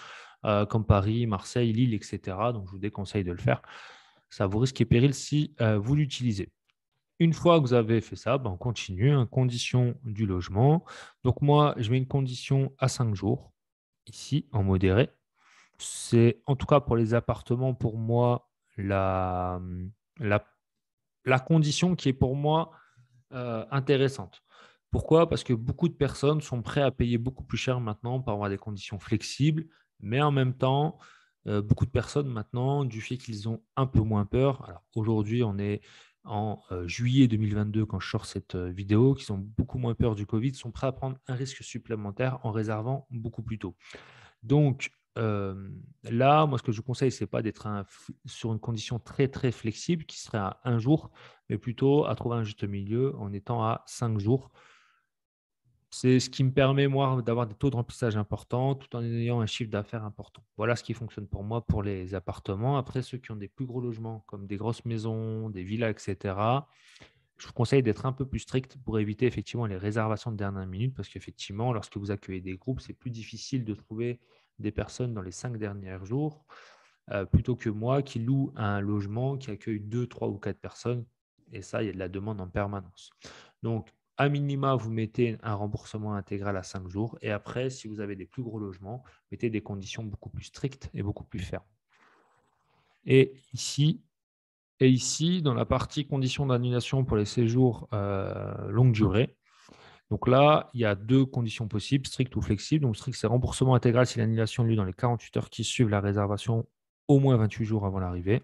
comme Paris, Marseille, Lille, etc. Donc, je vous déconseille de le faire. Ça vous risque et péril si vous l'utilisez. Une fois que vous avez fait ça, on continue. Condition du logement. Donc, moi, je mets une condition à 5 jours, ici, en modéré. C'est, en tout cas pour les appartements, pour moi, la, la, la condition qui est pour moi intéressante. Pourquoi? Parce que beaucoup de personnes sont prêtes à payer beaucoup plus cher maintenant pour avoir des conditions flexibles, mais en même temps, beaucoup de personnes maintenant, du fait qu'ils ont un peu moins peur. Alors aujourd'hui, on est en juillet 2022 quand je sors cette vidéo, qui ont beaucoup moins peur du Covid, sont prêts à prendre un risque supplémentaire en réservant beaucoup plus tôt. Donc, là, moi, ce que je vous conseille, ce n'est pas d'être sur une condition très, très flexible qui serait à 1 jour, mais plutôt à trouver un juste milieu en étant à 5 jours. C'est ce qui me permet, moi, d'avoir des taux de remplissage importants tout en ayant un chiffre d'affaires important. Voilà ce qui fonctionne pour moi pour les appartements. Après, ceux qui ont des plus gros logements, comme des grosses maisons, des villas, etc., je vous conseille d'être un peu plus strict pour éviter effectivement les réservations de dernière minute parce qu'effectivement, lorsque vous accueillez des groupes, c'est plus difficile de trouver des personnes dans les 5 derniers jours plutôt que moi qui loue un logement qui accueille 2, 3 ou 4 personnes. Et ça, il y a de la demande en permanence. Donc, à minima, vous mettez un remboursement intégral à 5 jours. Et après, si vous avez des plus gros logements, mettez des conditions beaucoup plus strictes et beaucoup plus fermes. Et ici, dans la partie conditions d'annulation pour les séjours longue durée, donc là, il y a 2 conditions possibles, strict ou flexible. Donc strict, c'est remboursement intégral si l'annulation a lieu dans les 48 heures qui suivent la réservation, au moins 28 jours avant l'arrivée.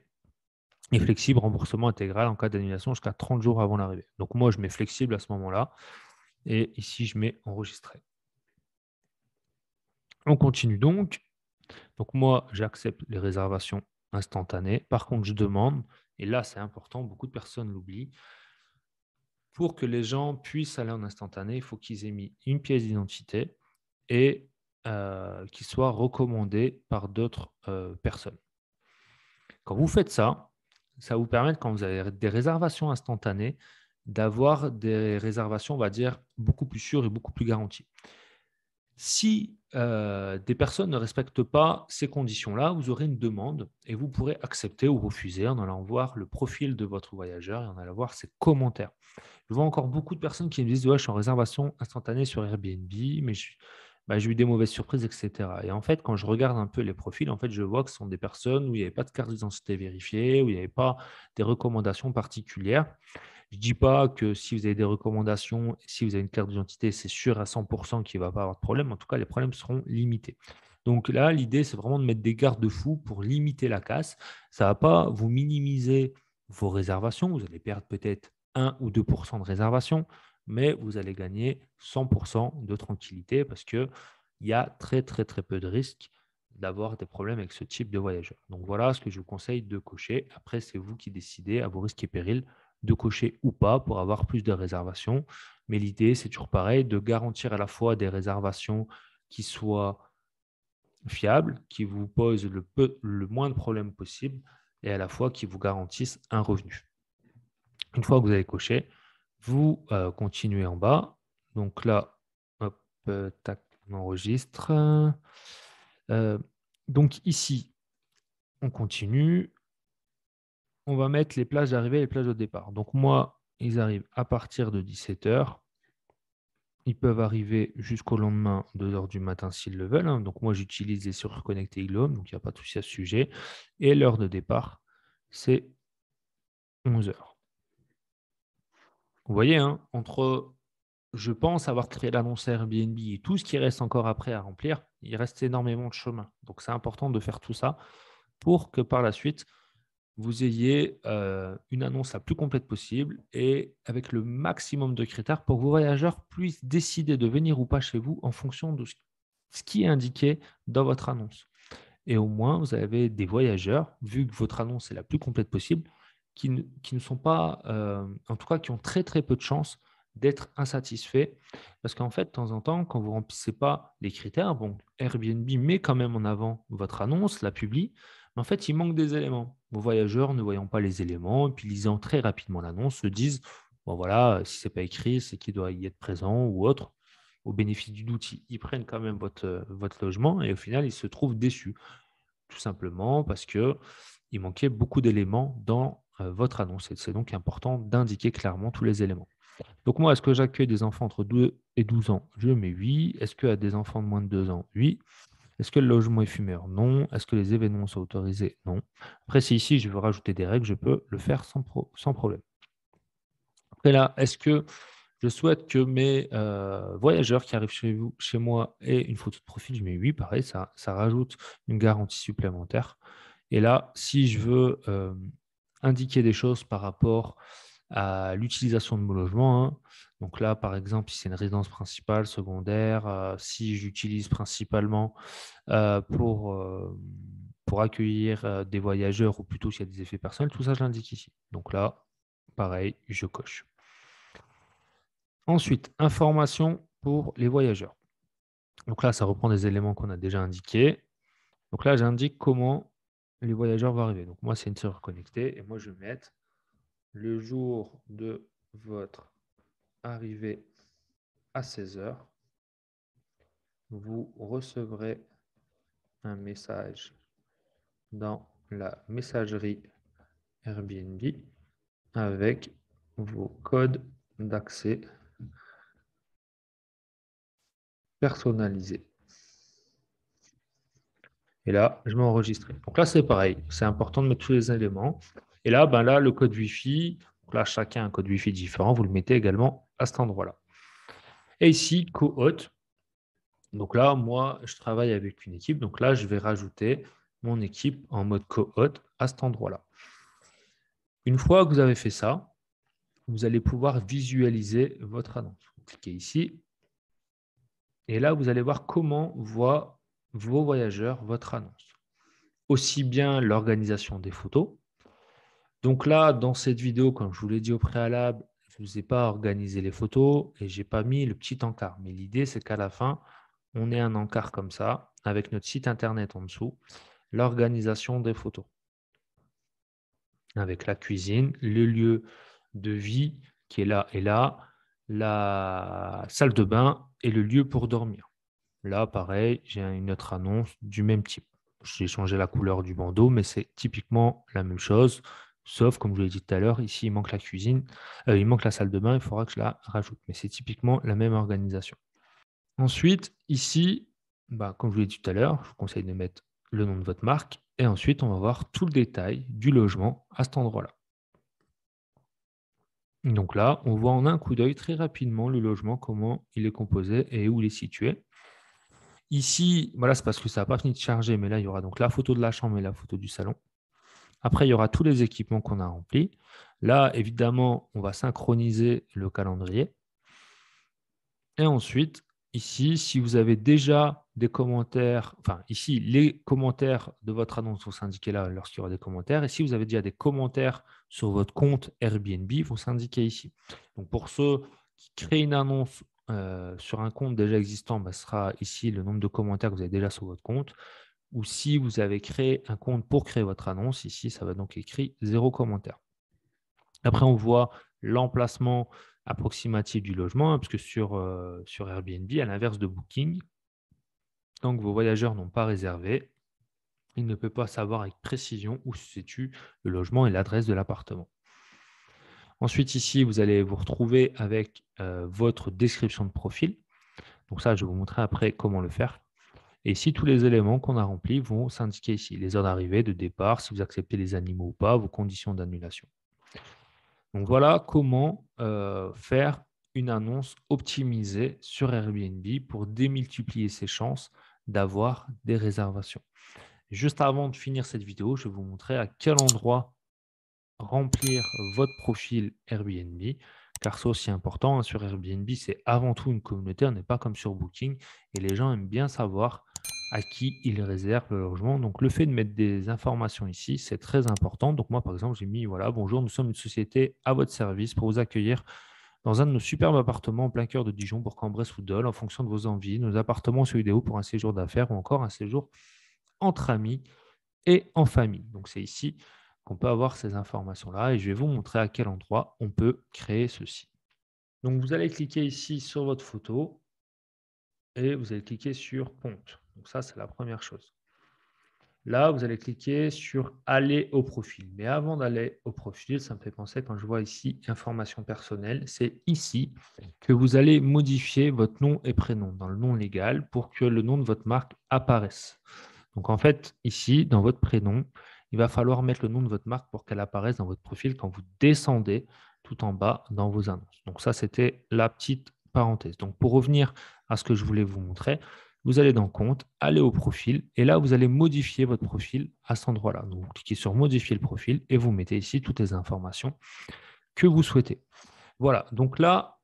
Et flexible, remboursement intégral en cas d'annulation jusqu'à 30 jours avant l'arrivée. Donc moi, je mets flexible à ce moment-là. Et ici, je mets enregistré. On continue donc. Donc moi, j'accepte les réservations instantanées. Par contre, je demande, et là, c'est important, beaucoup de personnes l'oublient, pour que les gens puissent aller en instantané, il faut qu'ils aient mis une pièce d'identité et qu'ils soient recommandés par d'autres personnes. Quand vous faites ça, ça vous permet, quand vous avez des réservations instantanées, d'avoir des réservations, on va dire, beaucoup plus sûres et beaucoup plus garanties. Si des personnes ne respectent pas ces conditions-là, vous aurez une demande et vous pourrez accepter ou refuser en allant voir le profil de votre voyageur et en allant voir ses commentaires. Je vois encore beaucoup de personnes qui me disent: «Ouais, je suis en réservation instantanée sur Airbnb, mais j'ai eu des mauvaises surprises» et cetera. Et en fait, quand je regarde un peu les profils, en fait, je vois que ce sont des personnes où il n'y avait pas de carte d'identité vérifiée, où il n'y avait pas des recommandations particulières. Je ne dis pas que si vous avez des recommandations, si vous avez une carte d'identité, c'est sûr à 100 qu'il ne va pas avoir de problème. En tout cas, les problèmes seront limités. Donc là, l'idée, c'est vraiment de mettre des garde-fous pour limiter la casse. Ça ne va pas vous minimiser vos réservations. Vous allez perdre peut-être 1 ou 2 de réservation, mais vous allez gagner 100 de tranquillité parce qu'il y a très, très, très peu de risques d'avoir des problèmes avec ce type de voyageur. Donc voilà ce que je vous conseille de cocher. Après, c'est vous qui décidez à vos risques et périls de cocher ou pas pour avoir plus de réservations. Mais l'idée, c'est toujours pareil, de garantir à la fois des réservations qui soient fiables, qui vous posent le moins de problèmes possible et à la fois qui vous garantissent un revenu. Une fois que vous avez coché, vous continuez en bas. Donc là, hop, tac, on enregistre. Donc ici, on continue. On va mettre les plages d'arrivée et les plages de départ. Donc moi, ils arrivent à partir de 17 h. Ils peuvent arriver jusqu'au lendemain, 2 h du matin s'ils le veulent, hein. Donc moi, j'utilise les serrures connectées Igloo, donc il n'y a pas de souci à ce sujet. Et l'heure de départ, c'est 11 h. Vous voyez, hein, entre, je pense avoir créé l'annonce Airbnb et tout ce qui reste encore après à remplir, il reste énormément de chemin. Donc c'est important de faire tout ça pour que par la suite, vous ayez une annonce la plus complète possible et avec le maximum de critères pour que vos voyageurs puissent décider de venir ou pas chez vous en fonction de ce qui est indiqué dans votre annonce. Et au moins, vous avez des voyageurs, vu que votre annonce est la plus complète possible, qui ne sont pas, en tout cas, qui ont très très peu de chances d'être insatisfaits. Parce qu'en fait, de temps en temps, quand vous ne remplissez pas les critères, bon, Airbnb met quand même en avant votre annonce, la publie, mais en fait, il manque des éléments. Vos voyageurs, ne voyant pas les éléments, et puis lisant très rapidement l'annonce, se disent, bon voilà, si ce n'est pas écrit, c'est qu'il doit y être présent ou autre. Au bénéfice du doute, ils prennent quand même votre logement et au final, ils se trouvent déçus. Tout simplement parce qu'il manquait beaucoup d'éléments dans votre annonce. Et c'est donc important d'indiquer clairement tous les éléments. Donc moi, est-ce que j'accueille des enfants entre 2 et 12 ans? Je mets oui. Est-ce qu'il y a des enfants de moins de 2 ans? Oui. Est-ce que le logement est fumeur? Non. Est-ce que les événements sont autorisés? Non. Après, si ici, je veux rajouter des règles, je peux le faire sans problème. Après là, est-ce que je souhaite que mes voyageurs qui arrivent chez moi aient une photo de profil? Je mets oui, pareil, ça rajoute une garantie supplémentaire. Et là, si je veux indiquer des choses par rapport à l'utilisation de mon logement, hein, donc là, par exemple, si c'est une résidence principale, secondaire, si j'utilise principalement pour accueillir des voyageurs ou plutôt s'il y a des effets personnels, tout ça, je l'indique ici. Donc là, pareil, je coche. Ensuite, information pour les voyageurs. Donc là, ça reprend des éléments qu'on a déjà indiqués. Donc là, j'indique comment les voyageurs vont arriver. Donc moi, c'est une serrure connectée et moi, je vais mettre le jour de votre arrivée à 16 h. Vous recevrez un message dans la messagerie Airbnb avec vos codes d'accès personnalisés. Et là, je vais enregistrer. Donc là, c'est pareil. C'est important de mettre tous les éléments. Et là, là, le code Wi-Fi, donc là, chacun a un code Wi-Fi différent. Vous le mettez également à cet endroit-là. Et ici, co-hôte. Donc là, moi, je travaille avec une équipe. Donc là, je vais rajouter mon équipe en mode co-hôte à cet endroit-là. Une fois que vous avez fait ça, vous allez pouvoir visualiser votre annonce. Vous cliquez ici. Et là, vous allez voir comment voient vos voyageurs votre annonce. Aussi bien l'organisation des photos. Donc là, dans cette vidéo, comme je vous l'ai dit au préalable, je ne vous ai pas organisé les photos et je n'ai pas mis le petit encart. Mais l'idée, c'est qu'à la fin, on ait un encart comme ça, avec notre site internet en dessous, l'organisation des photos. Avec la cuisine, le lieu de vie qui est là et là, la salle de bain et le lieu pour dormir. Là, pareil, j'ai une autre annonce du même type. J'ai changé la couleur du bandeau, mais c'est typiquement la même chose. Sauf, comme je vous l'ai dit tout à l'heure, ici, il manque la cuisine, il manque la salle de bain, il faudra que je la rajoute. Mais c'est typiquement la même organisation. Ensuite, ici, comme je vous l'ai dit tout à l'heure, je vous conseille de mettre le nom de votre marque. Et ensuite, on va voir tout le détail du logement à cet endroit-là. Donc là, on voit en un coup d'œil très rapidement le logement, comment il est composé et où il est situé. Ici, voilà, c'est parce que ça n'a pas fini de charger, mais là, il y aura donc la photo de la chambre et la photo du salon. Après, il y aura tous les équipements qu'on a remplis. Là, évidemment, on va synchroniser le calendrier. Et ensuite, ici, si vous avez déjà des commentaires, enfin, ici, les commentaires de votre annonce vont s'indiquer là lorsqu'il y aura des commentaires. Et si vous avez déjà des commentaires sur votre compte Airbnb, ils vont s'indiquer ici. Donc, pour ceux qui créent une annonce sur un compte déjà existant, ce sera ici le nombre de commentaires que vous avez déjà sur votre compte. Ou si vous avez créé un compte pour créer votre annonce, ici, ça va donc écrit 0 commentaire. Après, on voit l'emplacement approximatif du logement, parce que sur Airbnb, à l'inverse de Booking, tant que vos voyageurs n'ont pas réservé, il ne peut pas savoir avec précision où se situe le logement et l'adresse de l'appartement. Ensuite, ici, vous allez vous retrouver avec votre description de profil. Donc ça, je vais vous montrer après comment le faire. Et ici, tous les éléments qu'on a remplis vont s'indiquer ici. Les heures d'arrivée, de départ, si vous acceptez les animaux ou pas, vos conditions d'annulation. Donc voilà comment faire une annonce optimisée sur Airbnb pour démultiplier ses chances d'avoir des réservations. Juste avant de finir cette vidéo, je vais vous montrer à quel endroit remplir votre profil Airbnb, car c'est aussi important, hein, sur Airbnb, c'est avant tout une communauté, on n'est pas comme sur Booking, et les gens aiment bien savoir à qui ils réservent le logement. Donc, le fait de mettre des informations ici, c'est très important. Donc, moi, par exemple, j'ai mis, voilà, bonjour, nous sommes une société à votre service pour vous accueillir dans un de nos superbes appartements en plein cœur de Dijon, Bourg-en-Bresse ou Dole, en fonction de vos envies. Nos appartements sont idéaux pour un séjour d'affaires ou encore un séjour entre amis et en famille. Donc, c'est ici qu'on peut avoir ces informations-là et je vais vous montrer à quel endroit on peut créer ceci. Donc, vous allez cliquer ici sur votre photo et vous allez cliquer sur compte. Donc, ça, c'est la première chose. Là, vous allez cliquer sur aller au profil. Mais avant d'aller au profil, ça me fait penser quand je vois ici information personnelle, c'est ici que vous allez modifier votre nom et prénom dans le nom légal pour que le nom de votre marque apparaisse. Donc, en fait, ici, dans votre prénom, il va falloir mettre le nom de votre marque pour qu'elle apparaisse dans votre profil quand vous descendez tout en bas dans vos annonces. Donc, ça, c'était la petite parenthèse. Donc, pour revenir à ce que je voulais vous montrer, vous allez dans Compte, allez au profil et là, vous allez modifier votre profil à cet endroit-là. Donc, vous cliquez sur Modifier le profil et vous mettez ici toutes les informations que vous souhaitez. Voilà, donc là,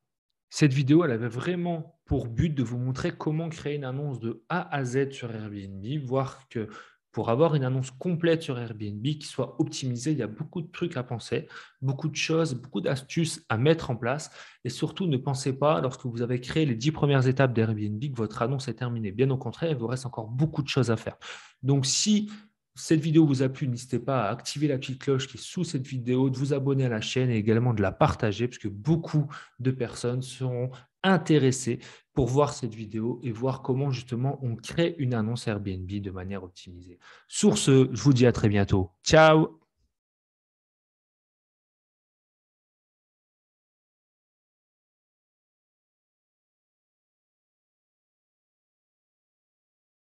cette vidéo, elle avait vraiment pour but de vous montrer comment créer une annonce de A à Z sur Airbnb, voir que pour avoir une annonce complète sur Airbnb qui soit optimisée, il y a beaucoup de trucs à penser, beaucoup de choses, beaucoup d'astuces à mettre en place. Et surtout, ne pensez pas, lorsque vous avez créé les 10 premières étapes d'Airbnb, que votre annonce est terminée. Bien au contraire, il vous reste encore beaucoup de choses à faire. Donc, si cette vidéo vous a plu, n'hésitez pas à activer la petite cloche qui est sous cette vidéo, de vous abonner à la chaîne et également de la partager parce que beaucoup de personnes seront intéressées pour voir cette vidéo et voir comment justement on crée une annonce Airbnb de manière optimisée. Sur ce, je vous dis à très bientôt. Ciao!